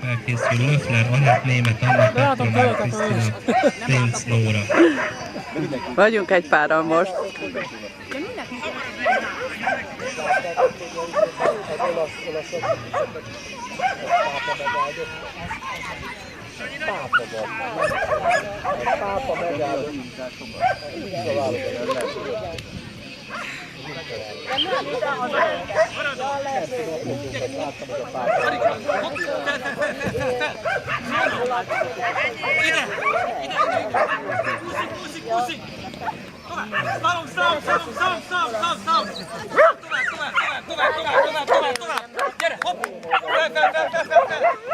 felkészül Löffler, Anett, Német, Anna, Petronál, Krisztina, Pénc, Nóra. Vagyunk egy páran most. Pápa megállott. Tovább! Gyere, hopp! Fel!